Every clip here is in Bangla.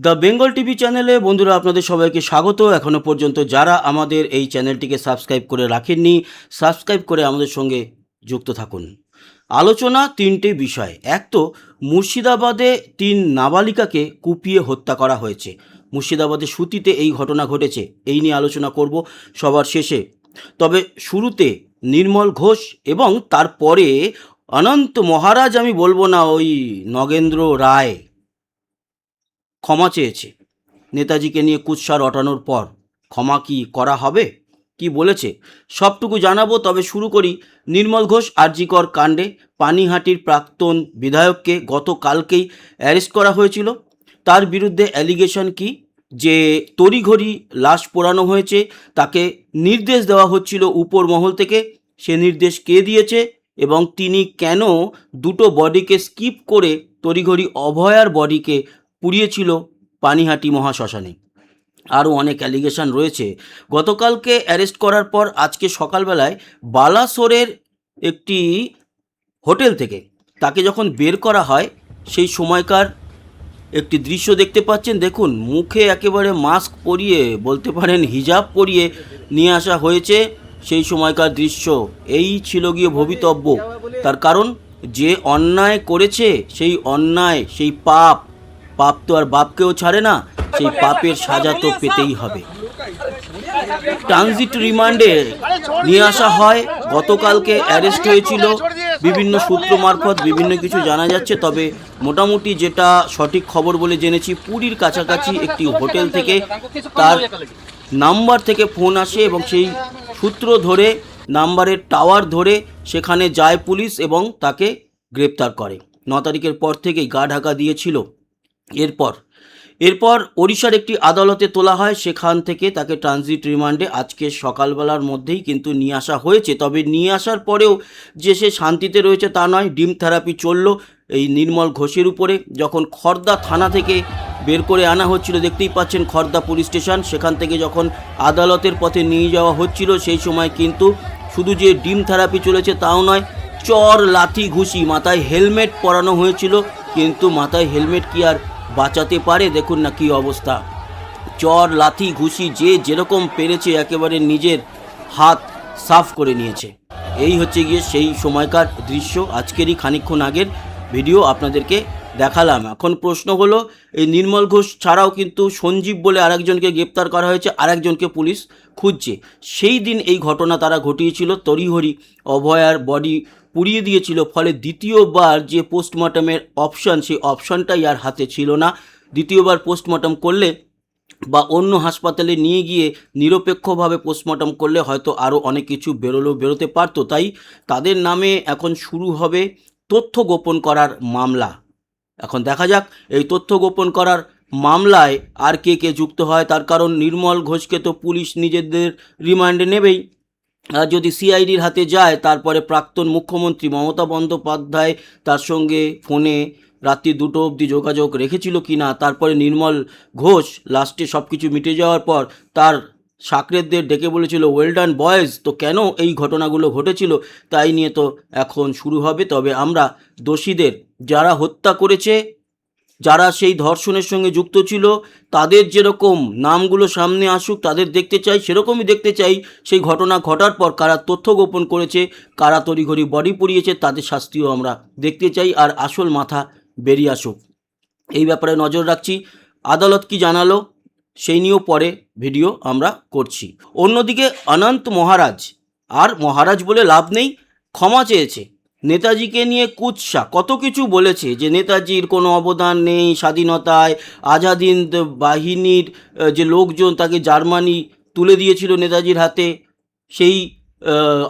দ্য বেঙ্গল টিভি চ্যানেলে বন্ধুরা আপনাদের সবাইকে স্বাগত। এখনও পর্যন্ত যারা আমাদের এই চ্যানেলটিকে সাবস্ক্রাইব করে রাখেননি, সাবস্ক্রাইব করে আমাদের সঙ্গে যুক্ত থাকুন। আলোচনা তিনটে বিষয়। এক তো মুর্শিদাবাদে 3 নাবালিকাকে কুপিয়ে হত্যা করা হয়েছে। মুর্শিদাবাদের সুতিতে এই ঘটনা ঘটেছে, এই নিয়ে আলোচনা করব সবার শেষে। তবে শুরুতে নির্মল ঘোষ এবং তারপরে অনন্ত মহারাজ, আমি বলবো না, ওই নগেন্দ্র রায় ক্ষমা চেয়েছে নেতাজিকে নিয়ে কুৎসা রটানোর পর। ক্ষমা কি করা হবে, কি বলেছে সবটুকু জানাবো। তবে শুরু করি নির্মল ঘোষ আরজিকর কাণ্ডে। পানিহাটির প্রাক্তন বিধায়ককে গতকালকেই অ্যারেস্ট করা হয়েছিল। তার বিরুদ্ধে অ্যালিগেশন কি, যে তড়িঘড়ি লাশ পোড়ানো হয়েছে, তাকে নির্দেশ দেওয়া হচ্ছিল উপর মহল থেকে। সে নির্দেশ কে দিয়েছে এবং তিনি কেন দুটো বডিকে স্কিপ করে তড়িঘড়ি অভয়ার বডিকে পুড়িয়েছিল পানিহাটি মহাশ্মশানে। আরও অনেক অ্যালিগেশন রয়েছে। গতকালকে অ্যারেস্ট করার পর আজকে সকালবেলায় বালাসোরের একটি হোটেল থেকে তাকে যখন বের করা হয়, সেই সময়কার একটি দৃশ্য দেখতে পাচ্ছেন। দেখুন, মুখে একেবারে মাস্ক পরিয়ে, বলতে পারেন হিজাব পরিয়ে নিয়ে আসা হয়েছে। সেই সময়কার দৃশ্য এই ছিল গিয়ে ভবিতব্য। তার কারণ, যে অন্যায় করেছে সেই অন্যায়, সেই পাপ তো আর বাপকেও ছাড়ে না, সেই পাপের সাজা তো পেতেই হবে। ট্রানজিট রিমান্ডে নিয়ে আসা হয়। গতকালকে অ্যারেস্ট হয়েছিল, বিভিন্ন সূত্র মারফত বিভিন্ন কিছু জানা যাচ্ছে। তবে মোটামুটি যেটা সঠিক খবর বলে জেনেছি, পুরীর কাছাকাছি একটি হোটেল থেকে তার নাম্বার থেকে ফোন আসে এবং সেই সূত্র ধরে, নাম্বারের টাওয়ার ধরে সেখানে যায় পুলিশ এবং তাকে গ্রেপ্তার করে। 9 তারিখের পর থেকেই গা ঢাকা দিয়েছিল। এরপর ওড়িশার একটি আদালতে তোলা হয়, সেখান থেকে তাকে ট্রানজিট রিমান্ডে আজকে সকালবেলার মধ্যেই কিন্তু নিয়ে আসা হয়েছে। তবে নিয়ে আসার পরেও যে সে শান্তিতে রয়েছে তা নয়। ডিম থেরাপি চলল এই নির্মল ঘোষের উপরে। যখন খর্দা থানা থেকে বের করে আনা হচ্ছিল, দেখতেই পাচ্ছেন খর্দা পুলিশ স্টেশন, সেখান থেকে যখন আদালতের পথে নিয়ে যাওয়া হচ্ছিল, সেই সময় কিন্তু শুধু যে ডিম থেরাপি চলেছে তাও নয়, চর লাথি ঘুষি, মাথায় হেলমেট পরানো হয়েছিল, কিন্তু মাথায় হেলমেট কি আর বাঁচাতে পারে? দেখুন না কি অবস্থা। চর লাথি ঘুষি যে যেরকম পেরেছে একেবারে নিজের হাত সাফ করে নিয়েছে। এই হচ্ছে গিয়ে সেই সময়কার দৃশ্য। আজকেরই খানিকক্ষণ আগের ভিডিও আপনাদেরকে দেখালাম। এখন প্রশ্ন হলো, এই নির্মল ঘোষ ছাড়াও কিন্তু সঞ্জীব বলে আরেকজনকে গ্রেপ্তার করা হয়েছে, আরেকজনকে পুলিশ খুঁজছে। সেই দিন এই ঘটনা তারা ঘটিয়েছিল, তড়িঘড়ি অভয়ার বডি পুড়িয়ে দিয়েছিল। ফলে দ্বিতীয়বার যে পোস্টমর্টমের অপশান, সেই অপশানটাই আর হাতে ছিল না। দ্বিতীয়বার পোস্টমর্টম করলে বা অন্য হাসপাতালে নিয়ে গিয়ে নিরপেক্ষভাবে পোস্টমর্টম করলে হয়তো আরও অনেক কিছু বেরোতে পারতো। তাই তাদের নামে এখন শুরু হবে তথ্য গোপন করার মামলা। এখন দেখা যাক এই তথ্য গোপন করার মামলায় আর কে কে যুক্ত হয়। তার কারণ, নির্মল ঘোষকে তো পুলিশ নিজেদের রিমান্ডে নেবেই। আর যদি সিআইডির হাতে যায়, তারপরে প্রাক্তন মুখ্যমন্ত্রী মমতা বন্দ্যোপাধ্যায় তার সঙ্গে ফোনে রাত্রি 2টো অবধি যোগাযোগ রেখেছিল কি না, তারপরে নির্মল ঘোষ লাস্টে সব কিছু মিটে যাওয়ার পর তার সাকরেদদের ডেকে বলেছিল ওয়েল ডান বয়েজ। তো কেন এই ঘটনাগুলো ঘটেছিল, তাই নিয়ে তো এখন শুরু হবে। তবে আমরা দোষীদের, যারা হত্যা করেছে, যারা সেই ধর্ষণের সঙ্গে যুক্ত ছিল, তাদের যেরকম নামগুলো সামনে আসুক, তাদের দেখতে চাই। সেরকমই দেখতে চাই সেই ঘটনা ঘটার পর কারা তথ্য গোপন করেছে, কারা তড়িঘড়ি বডি পুড়িয়েছে, তাদের শাস্তিও আমরা দেখতে চাই। আর আসল মাথা বেরিয়ে আসুক, এই ব্যাপারে নজর রাখছি। আদালত কি জানালো সেই নিয়েও পরে ভিডিও আমরা করছি। অন্যদিকে অনন্ত মহারাজ, আর মহারাজ বলে লাভ নেই, ক্ষমা চেয়েছে। নেতাজিকে নিয়ে কুৎসা কত কিছু বলেছে, যে নেতাজির কোনো অবদান নেই স্বাধীনতায়, আজাদিন বাহিনীর যে লোকজন তাকে জার্মানি তুলে দিয়েছিল নেতাজির হাতে, সেই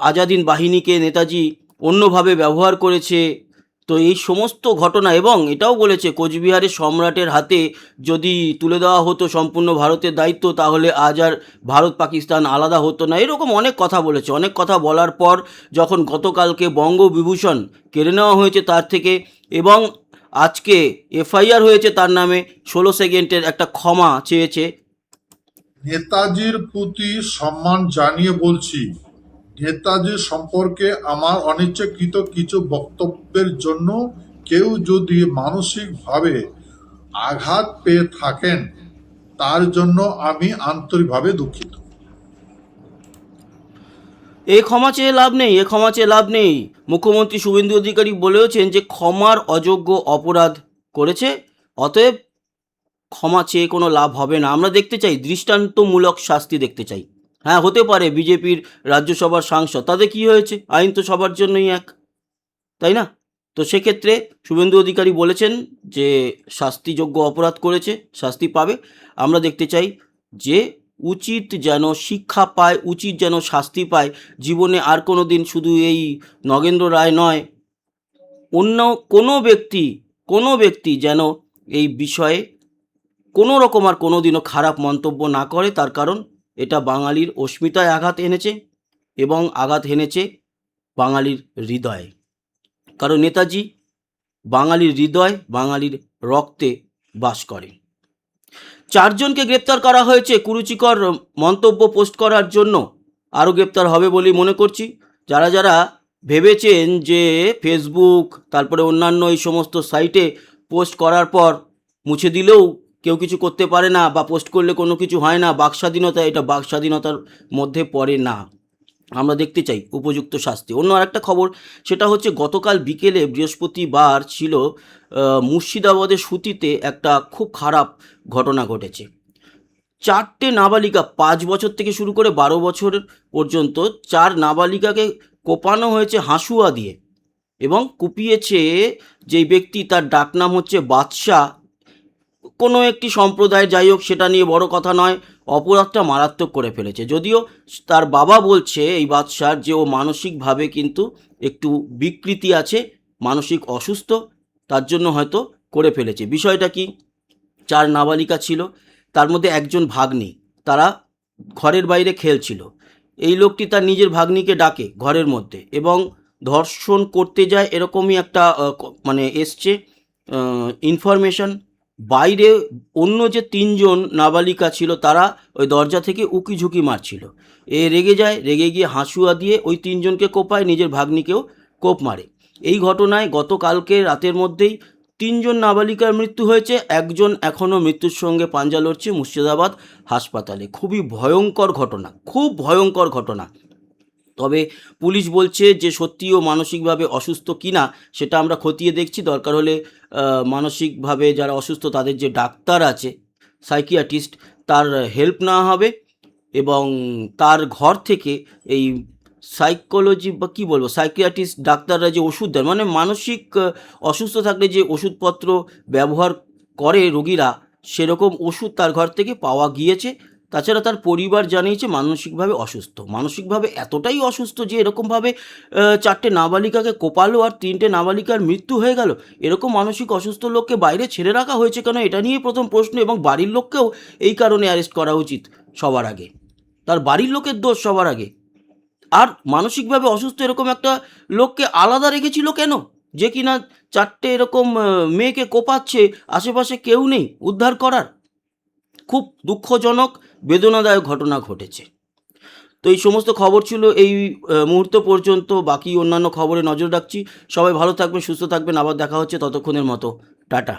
আজাদিন বাহিনীকে নেতাজি অন্যভাবে ব্যবহার করেছে। তো এই সমস্ত ঘটনা, এবং এটাও বলেছে কোচবিহারের সম্রাটের হাতে যদি তুলে দেওয়া হতো সম্পূর্ণ ভারতের দায়িত্ব, তাহলে আজ আর ভারত পাকিস্তান আলাদা হতো না। এরকম অনেক কথা বলেছে। অনেক কথা বলার পর যখন গতকালকে বঙ্গবিভূষণ কেড়ে নেওয়া হয়েছে তার থেকে, এবং আজকে এফআইআর হয়েছে তার নামে, 16 সেকেন্ডের একটা ক্ষমা চেয়েছে। নেতাজির প্রতি সম্মান জানিয়ে বলছি, নেতাজি সম্পর্কে আমার অনিচ্ছাকৃত কিছু বক্তব্যের জন্য কেউ যদি মানসিকভাবে আঘাত পেয়ে থাকেন, তার জন্য আমি আন্তরিকভাবে দুঃখিত। এ ক্ষমা চেয়ে লাভ নেই, এ ক্ষমা চেয়ে লাভ নেই। মুখ্যমন্ত্রী শুভেন্দু অধিকারী বলেওছেন যে ক্ষমার অযোগ্য অপরাধ করেছে, অতএব ক্ষমা চেয়ে কোনো লাভ হবে না। আমরা দেখতে চাই দৃষ্টান্তমূলক শাস্তি দেখতে চাই। হ্যাঁ, হতে পারে বিজেপির রাজ্যসভার সাংসদ, তাদের কি হয়েছে, আইন তো সবার জন্যই এক, তাই না? তো সেক্ষেত্রে শুভেন্দু অধিকারী বলেছেন যে শাস্তিযোগ্য অপরাধ করেছে, শাস্তি পাবে। আমরা দেখতে চাই যে উচিত যেন শিক্ষা পায়, উচিত যেন শাস্তি পায়। জীবনে আর কোনো দিন শুধু এই নগেন্দ্র রায় নয়, অন্য কোনো ব্যক্তি যেন এই বিষয়ে কোনো রকম আর কোনো দিনও খারাপ মন্তব্য না করে। তার কারণ এটা বাঙালির অস্মিতায় আঘাত এনেছে এবং আঘাত এনেছে বাঙালির হৃদয়ে। কারণ নেতাজি বাঙালির হৃদয়, বাঙালির রক্তে বাস করে। 4 জনকে গ্রেপ্তার করা হয়েছে কুরুচিকর মন্তব্য পোস্ট করার জন্য। আরও গ্রেপ্তার হবে বলেই মনে করছি। যারা যারা ভেবেছেন যে ফেসবুক তারপরে অন্যান্য এই সমস্ত সাইটে পোস্ট করার পর মুছে দিলেও কেউ কিছু করতে পারে না, বা পোস্ট করলে কোনো কিছু হয় না, বাকস্বাধীনতা, এটা বাকস্বাধীনতার মধ্যে পড়ে না। আমরা দেখতে চাই উপযুক্ত শাস্তি। অন্য আরেকটা খবর, সেটা হচ্ছে গতকাল বিকেলে বৃহস্পতিবার ছিল, মুর্শিদাবাদের সুতিতে একটা খুব খারাপ ঘটনা ঘটেছে। 4টে নাবালিকা, 5 বছর থেকে শুরু করে 12 বছর পর্যন্ত 4 নাবালিকাকে কোপানো হয়েছে হাঁসুয়া দিয়ে, এবং কুপিয়েছে যেই ব্যক্তি, তার ডাকনাম হচ্ছে বাদশা। কোনো একটি সম্প্রদায়, যাই হোক, সেটা নিয়ে বড় কথা নয়। অপরাধটা মারাত্মক করে ফেলেছে। যদিও তার বাবা বলছে এই বাদশার যে ও মানসিকভাবে কিন্তু একটু বিকৃতি আছে, মানসিক অসুস্থ, তার জন্য হয়তো করে ফেলেছে। বিষয়টা কি, 4 নাবালিকা ছিল, তার মধ্যে একজন ভাগ্নি। তারা ঘরের বাইরে খেলছিল। এই লোকটি তার নিজের ভাগ্নিকে ডাকে ঘরের মধ্যে এবং ধর্ষণ করতে যায়, এরকমই একটা মানে এসছে ইনফরমেশন। বাইরে অন্য যে 3 জন নাবালিকা ছিল, তারা ওই দরজা থেকে উকি ঝুঁকি মারছিল। এ রেগে যায়, রেগে গিয়ে হাঁসুয়া দিয়ে ওই 3 জনকে কোপায়, নিজের ভাগ্নিকেও কোপ মারে। এই ঘটনায় গতকালকে রাতের মধ্যেই 3 জন নাবালিকার মৃত্যু হয়েছে। একজন এখনও মৃত্যুর সঙ্গে পাঞ্জা লড়ছে মুর্শিদাবাদ হাসপাতালে। খুবই ভয়ঙ্কর ঘটনা, খুব ভয়ঙ্কর ঘটনা। তবে পুলিশ বলছে যে সত্যিও মানসিকভাবে অসুস্থ কিনা সেটা আমরা খতিয়ে দেখছি। দরকার হলে মানসিকভাবে যারা অসুস্থ তাদের যে ডাক্তার আছে, সাইকিয়াট্রিস্ট, তার হেল্প নেওয়া হবে এবং তার ঘর থেকে এই সাইকোলজি বা কী বলবো, সাইকিয়াট্রিস্ট ডাক্তাররা যে ওষুধ দেন, মানে মানসিক অসুস্থ থাকলে যে ওষুধপত্র ব্যবহার করে রোগীরা, সেরকম ওষুধ তার ঘর থেকে পাওয়া গিয়েছে। তাছাড়া তার পরিবার জানিয়েছে মানসিকভাবে অসুস্থ, মানসিকভাবে এতটাই অসুস্থ যে এরকমভাবে 4টে নাবালিকাকে কোপালো আর 3টে নাবালিকার মৃত্যু হয়ে গেল। এরকম মানসিক অসুস্থ লোককে বাইরে ছেড়ে রাখা হয়েছে কেন, এটা নিয়ে প্রথম প্রশ্ন। এবং বাড়ির লোককেও এই কারণে অ্যারেস্ট করা উচিত সবার আগে, তার বাড়ির লোকের দোষ সবার আগে। আর মানসিকভাবে অসুস্থ এরকম একটা লোককে আলাদা রেখেছিল কেন, যে কিনা 4টে এরকম মেয়েকে কোপাচ্ছে, আশেপাশে কেউ নেই উদ্ধার করার। খুব দুঃখজনক, বেদনাদায়ক ঘটনা ঘটেছে। তো এই সমস্ত খবর ছিল এই মুহূর্ত পর্যন্ত। বাকি অন্যান্য খবরে নজর রাখছি। সবাই ভালো থাকবেন, সুস্থ থাকবেন। আবার দেখা হচ্ছে, ততক্ষণের মতো টাটা।